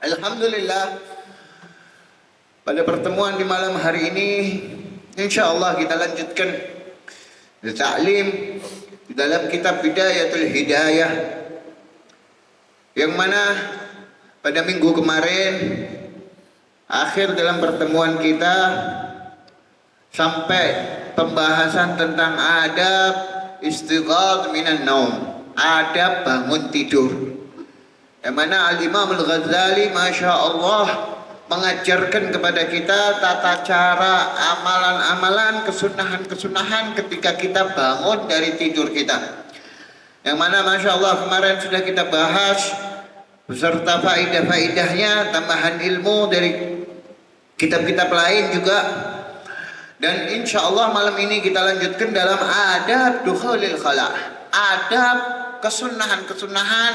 Alhamdulillah, pada pertemuan di malam hari ini insyaallah kita lanjutkan ta'lim di dalam kitab Bidayatul Hidayah, yang mana pada minggu kemarin akhir dalam pertemuan kita sampai pembahasan tentang adab istighadz minan naum, adab bangun tidur, yang mana Al-Imam Al-Ghazali Masya Allah mengajarkan kepada kita tata cara, amalan-amalan, kesunahan-kesunahan ketika kita bangun dari tidur kita, yang mana Masya Allah kemarin sudah kita bahas beserta faidah-faidahnya, tambahan ilmu dari kitab-kitab lain juga. Dan insya Allah malam ini kita lanjutkan dalam adab dukhulil khala', adab kesunahan-kesunahan,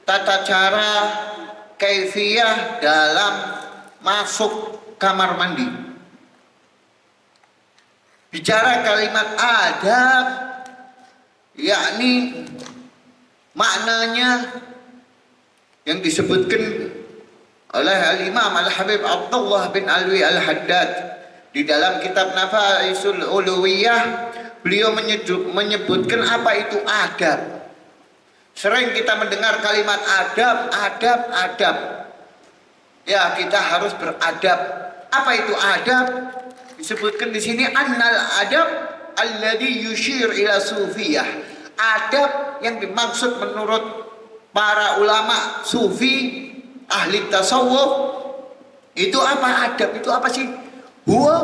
tata cara, kaifiyah dalam masuk kamar mandi. Bicara kalimat adab, yakni maknanya yang disebutkan oleh Al-Imam Al-Habib Abdullah bin Alwi Al-Haddad di dalam kitab Nafaisul Uluwiyah. Beliau menyebutkan apa itu adab. Sering kita mendengar kalimat adab, adab, adab. Ya, kita harus beradab. Apa itu adab? Disebutkan di sini annal adab alladhi yushir ila sufiyah. Adab yang dimaksud menurut para ulama sufi, ahli tasawuf, itu apa adab? Itu apa sih? Huwa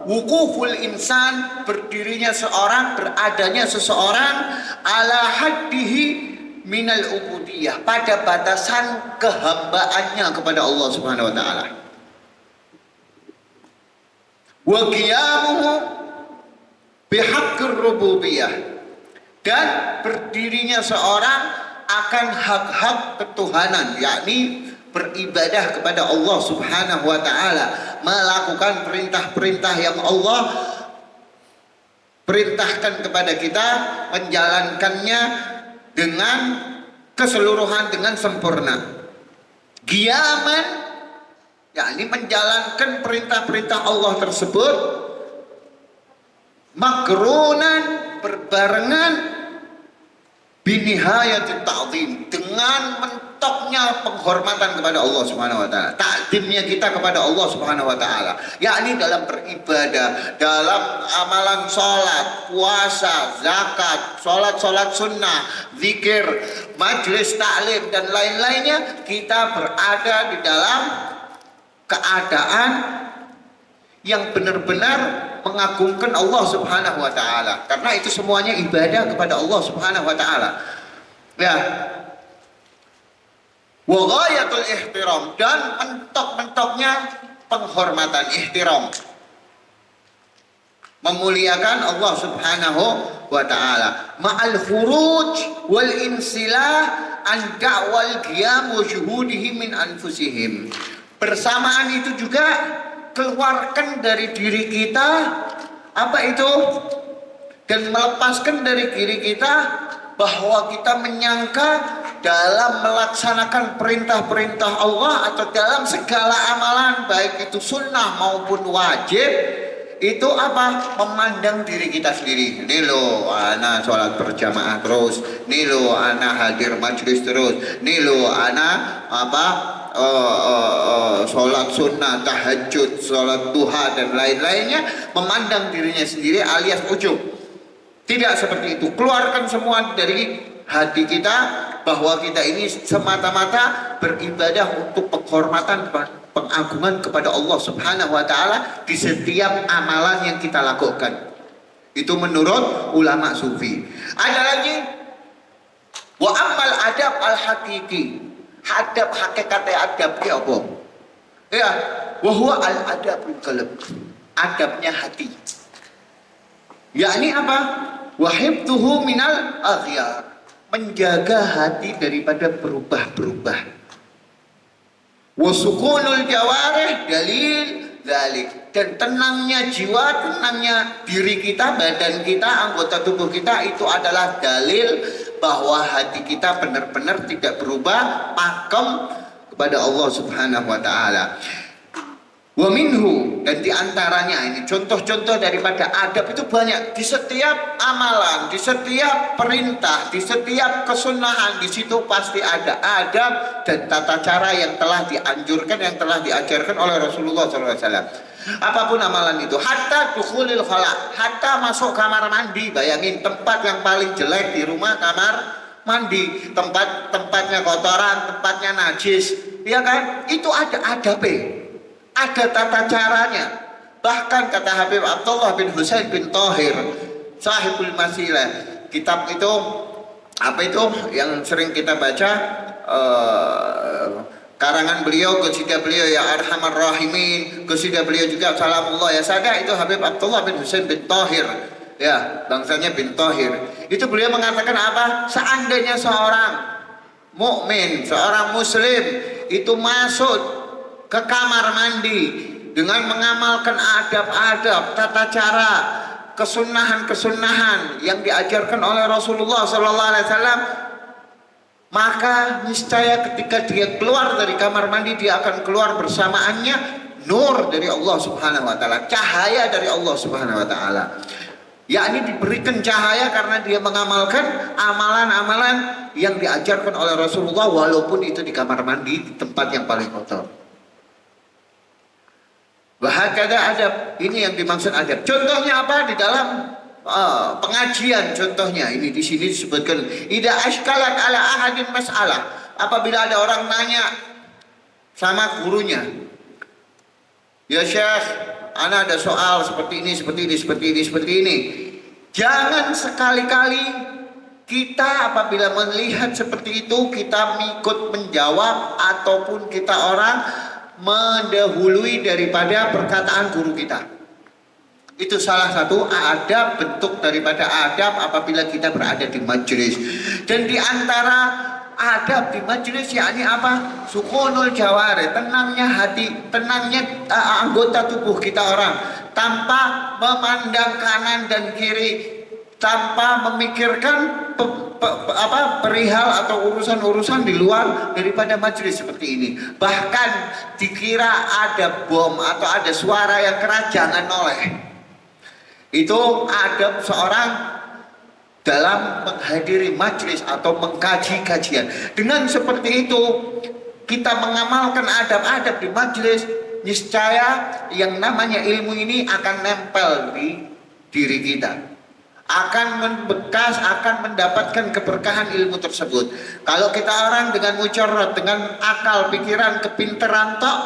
wukuful insan, berdirinya seorang, beradanya seseorang ala haddihi minal ubudiyah, pada batasan kehambaannya kepada Allah Subhanahu wa taala. Wa qiyamuhu bihaqqir rububiyah, dan berdirinya seorang akan hak-hak ketuhanan, yakni beribadah kepada Allah Subhanahu wa taala, melakukan perintah-perintah yang Allah perintahkan kepada kita, menjalankannya dengan keseluruhan, dengan sempurna. Qiyaman, yakni menjalankan perintah-perintah Allah tersebut, makrunan, berbarengan binihayatit ta'zim, dengan mentoknya penghormatan kepada Allah Subhanahu wa taala, takdimnya kita kepada Allah Subhanahu wa taala, yakni dalam beribadah, dalam amalan salat, puasa, zakat, salat sunnah, zikir, majelis taklim dan lain-lainnya, kita berada di dalam keadaan yang benar-benar mengagungkan Allah Subhanahu wa taala, karena itu semuanya ibadah kepada Allah Subhanahu wa taala. Ya. Wa ghayatul ihtiram, dan mentok-mentoknya penghormatan, ihtiram, memuliakan Allah Subhanahu wa taala, ma'al furuj wal insilah an da'wal qiyam wa syuhudihi min anfusihim. Bersamaan itu juga keluarkan dari diri kita apa itu, dan melepaskan dari diri kita bahwa kita menyangka dalam melaksanakan perintah-perintah Allah atau dalam segala amalan, baik itu sunnah maupun wajib, itu apa? Memandang diri kita sendiri. Nih lo ana sholat berjamaah terus, nih lo ana hadir majelis terus, nih lo ana apa sholat sunnah, tahajud, sholat duha dan lain-lainnya, memandang dirinya sendiri alias ujub. Tidak seperti itu. Keluarkan semua dari hati kita bahwa kita ini semata-mata beribadah untuk penghormatan, pengagungan kepada Allah Subhanahu wa taala di setiap amalan yang kita lakukan. Itu menurut ulama sufi. Ada lagi wa amal adab al hakiki. Adab hakikatnya adab ki apa? Ya, wa huwa al adabul qalb. Adabnya hati. Yakni apa? Wa hifdhuhu minal aghyar. Menjaga hati daripada berubah-berubah. Wa sukunul jawarih dalil dzalik, dan tenangnya jiwa, tenangnya diri kita, badan kita, anggota tubuh kita, itu adalah dalil bahwa hati kita benar-benar tidak berubah, pakem kepada Allah Subhanahu wa taala. Wa minhu, dan diantaranya ini contoh-contoh daripada adab itu banyak di setiap amalan, di setiap perintah, di setiap kesunahan. Di situ pasti ada adab dan tata cara yang telah dianjurkan, yang telah diajarkan oleh Rasulullah SAW. Apapun amalan itu, hatta dukhulil khala, hatta masuk kamar mandi. Bayangin tempat yang paling jelek di rumah, kamar mandi, tempatnya kotoran, tempatnya najis, ya kan? Itu ada adabnya, ada tata caranya. Bahkan kata Habib Abdullah bin Husain bin Thahir, Sahibul Masilah, kitab itu apa itu yang sering kita baca, karangan beliau, qasidah beliau ya Arhamar Rahimin, qasidah beliau juga Salamullah ya Sada, itu Habib Abdullah bin Husain bin Thahir, ya bangsanya bin Thahir. Itu beliau mengatakan apa? Seandainya seorang mukmin, seorang muslim itu masuk ke kamar mandi dengan mengamalkan adab-adab, tata cara, kesunahan-kesunahan yang diajarkan oleh Rasulullah SAW, maka niscaya ketika dia keluar dari kamar mandi, dia akan keluar bersamaannya nur dari Allah Subhanahu wa taala, cahaya dari Allah Subhanahu wa taala. Yakni diberikan cahaya karena dia mengamalkan amalan-amalan yang diajarkan oleh Rasulullah, walaupun itu di kamar mandi, di tempat yang paling kotor. Bahakada adab, ini yang dimaksud adab. Contohnya apa? Di dalam pengajian, contohnya ini di sini disebutkan, idza ashkalat ala ahadin mas'alah, apabila ada orang nanya sama gurunya, ya Syekh, ana ada soal seperti ini, seperti ini, seperti ini, seperti ini. Jangan sekali-kali kita apabila melihat seperti itu kita ikut menjawab ataupun kita orang mendahului daripada perkataan guru kita. Itu salah satu adab, bentuk daripada adab apabila kita berada di majelis. Dan di antara adab di majelis yakni apa? Sukunul jawari, tenangnya hati, tenangnya anggota tubuh kita orang, tanpa memandang kanan dan kiri, tanpa memikirkan perihal atau urusan-urusan di luar daripada majelis seperti ini. Bahkan dikira ada bom atau ada suara yang keras, jangan noleh. Itu adab seorang dalam menghadiri majelis atau mengkaji kajian. Dengan seperti itu kita mengamalkan adab-adab di majelis, niscaya yang namanya ilmu ini akan nempel di diri kita, akan membekas, akan mendapatkan keberkahan ilmu tersebut. Kalau kita orang dengan mujarrad, dengan akal, pikiran, kepintaran tok,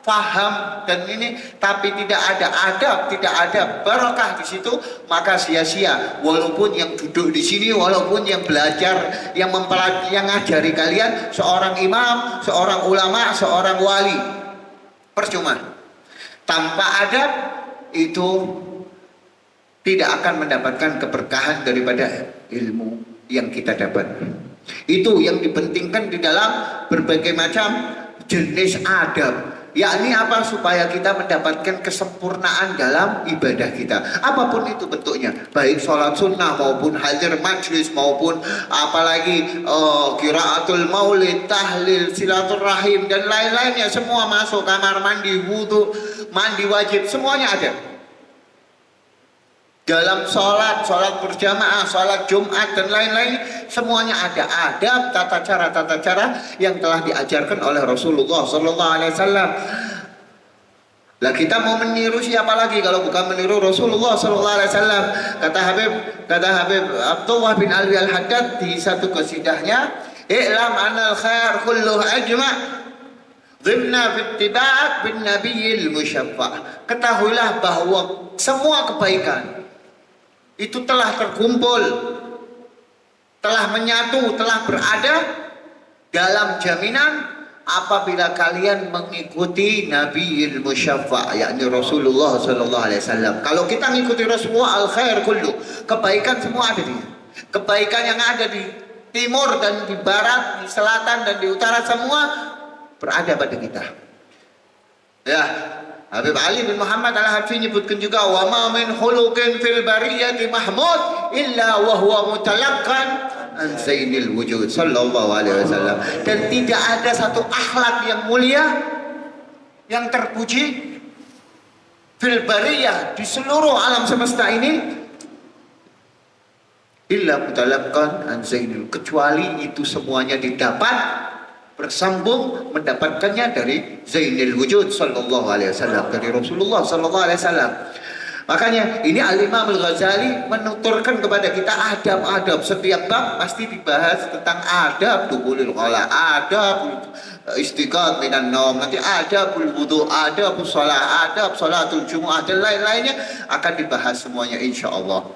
paham dan ini, tapi tidak ada adab, tidak ada barokah di situ, maka sia-sia. Walaupun yang duduk di sini, walaupun yang belajar, yang mempelajari, yang ngajari kalian seorang imam, seorang ulama, seorang wali, percuma. Tanpa adab itu tidak akan mendapatkan keberkahan daripada ilmu yang kita dapat. Itu yang dipentingkan di dalam berbagai macam jenis adab. Yakni apa? Supaya kita mendapatkan kesempurnaan dalam ibadah kita. Apapun itu bentuknya, baik sholat sunnah maupun hadir majlis maupun apalagi qiraatul maulid, tahlil, silaturahim dan lain-lainnya, semua masuk. Kamar mandi, wudhu, mandi wajib, semuanya ada. Dalam sholat berjamaah, sholat Jumat dan lain-lain, semuanya ada adab, tata cara yang telah diajarkan oleh Rasulullah SAW. Lah kita mau meniru siapa lagi kalau bukan meniru Rasulullah SAW? Kata Habib Abdullah bin Alwi Al-Haddad di satu qasidahnya, "I'lam anal khair kulluh ajma' dhimna fittiba'at bin nabiyil musyaffa." Ketahuilah bahwa semua kebaikan itu telah terkumpul, telah menyatu, telah berada dalam jaminan apabila kalian mengikuti Nabiyil Musyaffa, yakni Rasulullah SAW. Kalau kita mengikuti Rasulullah, al khair kullu, kebaikan semua ada di, kebaikan yang ada di timur dan di barat, di selatan dan di utara, semua berada pada kita. Ya, Habib Ali bin Muhammad Al-Habsyi menyebutkan juga, wa ma min khuluqin fil bariyati mahmud illa wa huwa mutalaqqan an zainil wujud sallallahu alaihi wasallam. Dan tidak ada satu akhlak yang mulia, yang terpuji fil bariyah, di seluruh alam semesta ini, illa mutalaqan an zainil, kecuali itu semuanya didapat bersambung mendapatkannya dari zainil wujud sallallahu alaihi wasallam, dari Rasulullah sallallahu alaihi wasallam. Makanya ini Al-Imam Al-Ghazali menuturkan kepada kita adab-adab. Setiap bab pasti dibahas tentang adab dukhulil khala, adab istiqat minan naum, nanti adabul wudu, adabus shalah, adab salatul jumu'ah, dan lain-lainnya akan dibahas semuanya insyaallah.